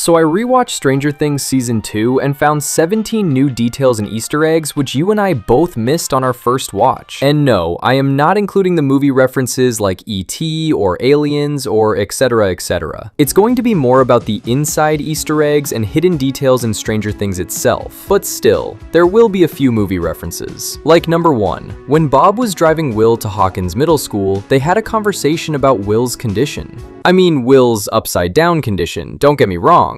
So I rewatched Stranger Things Season 2 and found 17 new details and Easter eggs which you and I both missed on our first watch. And no, I am not including the movie references like E.T. or Aliens or etc. etc. It's going to be more about the inside Easter eggs and hidden details in Stranger Things itself. But still, there will be a few movie references. Like number 1, when Bob was driving Will to Hawkins Middle School, they had a conversation about Will's condition. I mean Will's upside down condition, don't get me wrong.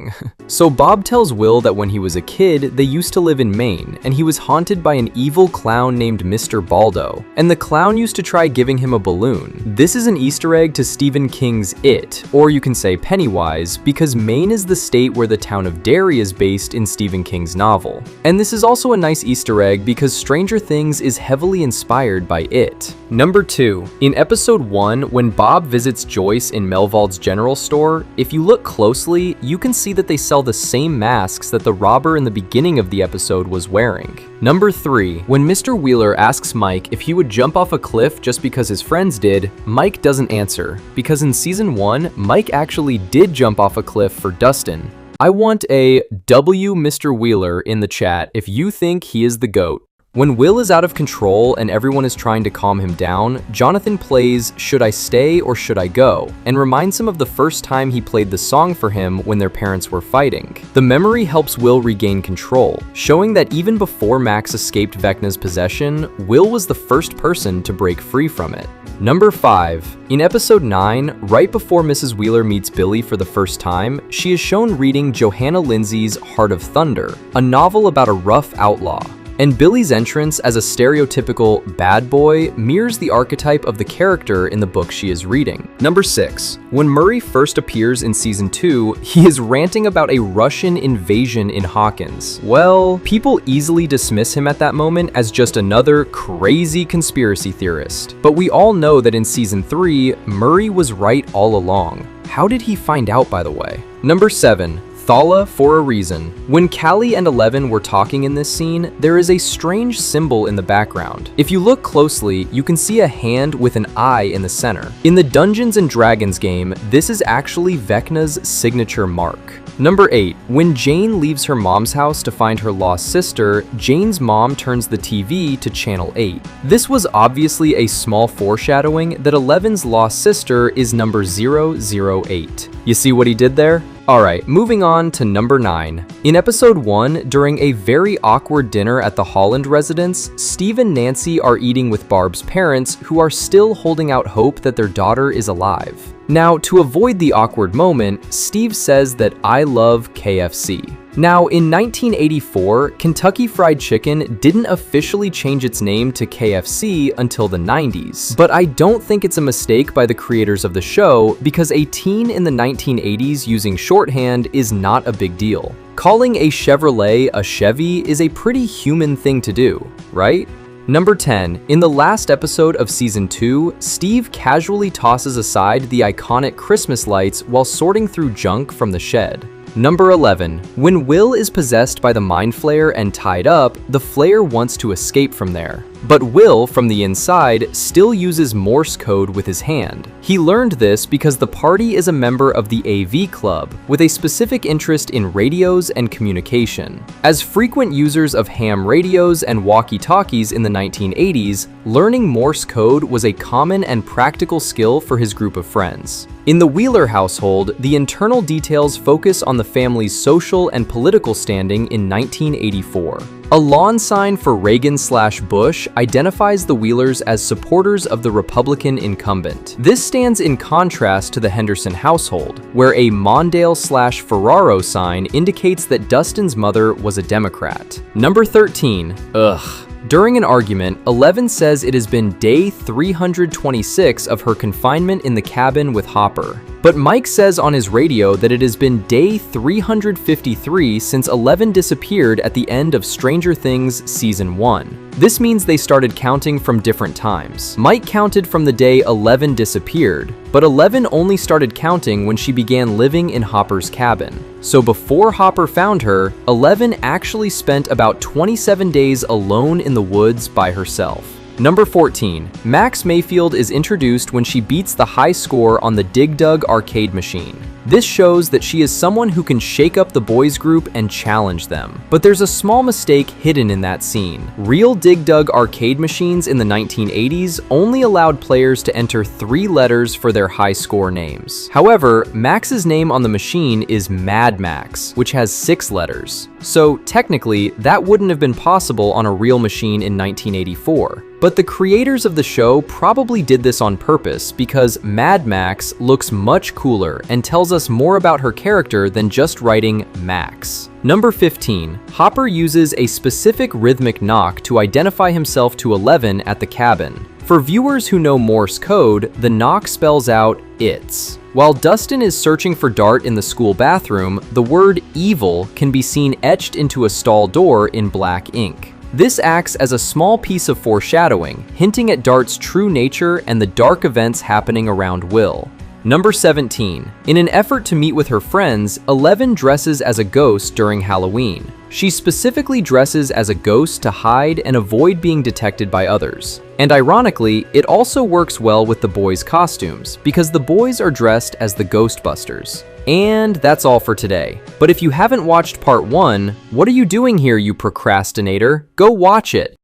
So Bob tells Will that when he was a kid, they used to live in Maine, and he was haunted by an evil clown named Mr. Baldo, and the clown used to try giving him a balloon. This is an Easter egg to Stephen King's It, or you can say Pennywise, because Maine is the state where the town of Derry is based in Stephen King's novel. And this is also a nice Easter egg because Stranger Things is heavily inspired by It. Number 2, in episode 1, when Bob visits Joyce in Melvald's general store, if you look closely, you can see that they sell the same masks that the robber in the beginning of the episode was wearing. Number 3, when Mr. Wheeler asks Mike if he would jump off a cliff just because his friends did, Mike doesn't answer, because in season 1, Mike actually did jump off a cliff for Dustin. I want a W Mr. Wheeler in the chat if you think he is the GOAT. When Will is out of control and everyone is trying to calm him down, Jonathan plays Should I Stay or Should I Go? And reminds him of the first time he played the song for him when their parents were fighting. The memory helps Will regain control, showing that even before Max escaped Vecna's possession, Will was the first person to break free from it. Number 5. In episode 9, right before Mrs. Wheeler meets Billy for the first time, she is shown reading Johanna Lindsey's Heart of Thunder, a novel about a rough outlaw. And Billy's entrance as a stereotypical bad boy mirrors the archetype of the character in the book she is reading. Number 6. When Murray first appears in season 2, he is ranting about a Russian invasion in Hawkins. Well, people easily dismiss him at that moment as just another crazy conspiracy theorist. But we all know that in season 3, Murray was right all along. How did he find out, by the way? Number 7. Thala for a reason. When Callie and Eleven were talking in this scene, there is a strange symbol in the background. If you look closely, you can see a hand with an eye in the center. In the Dungeons & Dragons game, this is actually Vecna's signature mark. Number 8. When Jane leaves her mom's house to find her lost sister, Jane's mom turns the TV to channel 8. This was obviously a small foreshadowing that Eleven's lost sister is number 008. You see what he did there? Alright, moving on to number 9. In episode 1, during a very awkward dinner at the Holland residence, Steve and Nancy are eating with Barb's parents, who are still holding out hope that their daughter is alive. Now, to avoid the awkward moment, Steve says that I love KFC. Now, in 1984, Kentucky Fried Chicken didn't officially change its name to KFC until the 90s. But I don't think it's a mistake by the creators of the show, because a teen in the 1980s using shorthand is not a big deal. Calling a Chevrolet a Chevy is a pretty human thing to do, right? Number 10. In the last episode of Season 2, Steve casually tosses aside the iconic Christmas lights while sorting through junk from the shed. Number 11. When Will is possessed by the Mind Flayer and tied up, the Flayer wants to escape from there. But Will, from the inside, still uses Morse code with his hand. He learned this because the party is a member of the AV Club, with a specific interest in radios and communication. As frequent users of ham radios and walkie-talkies in the 1980s, learning Morse code was a common and practical skill for his group of friends. In the Wheeler household, the internal details focus on the family's social and political standing in 1984. A lawn sign for Reagan/Bush identifies the Wheelers as supporters of the Republican incumbent. This stands in contrast to the Henderson household, where a Mondale/Ferraro sign indicates that Dustin's mother was a Democrat. Number 13. Ugh. During an argument, Eleven says it has been day 326 of her confinement in the cabin with Hopper. But Mike says on his radio that it has been day 353 since Eleven disappeared at the end of Stranger Things Season 1. This means they started counting from different times. Mike counted from the day Eleven disappeared, but Eleven only started counting when she began living in Hopper's cabin. So before Hopper found her, Eleven actually spent about 27 days alone in the woods by herself. Number 14. Max Mayfield is introduced when she beats the high score on the Dig Dug arcade machine. This shows that she is someone who can shake up the boys group and challenge them. But there's a small mistake hidden in that scene. Real Dig Dug arcade machines in the 1980s only allowed players to enter 3 letters for their high score names. However, Max's name on the machine is Mad Max, which has 6 letters. So technically, that wouldn't have been possible on a real machine in 1984. But the creators of the show probably did this on purpose because Mad Max looks much cooler and tells us more about her character than just writing Max. Number 15. Hopper uses a specific rhythmic knock to identify himself to Eleven at the cabin. For viewers who know Morse code, the knock spells out "it's." While Dustin is searching for Dart in the school bathroom, the word "evil" can be seen etched into a stall door in black ink. This acts as a small piece of foreshadowing, hinting at Dart's true nature and the dark events happening around Will. Number 17. In an effort to meet with her friends, Eleven dresses as a ghost during Halloween. She specifically dresses as a ghost to hide and avoid being detected by others. And ironically, it also works well with the boys' costumes, because the boys are dressed as the Ghostbusters. And that's all for today. But if you haven't watched part 1, what are you doing here, you procrastinator? Go watch it!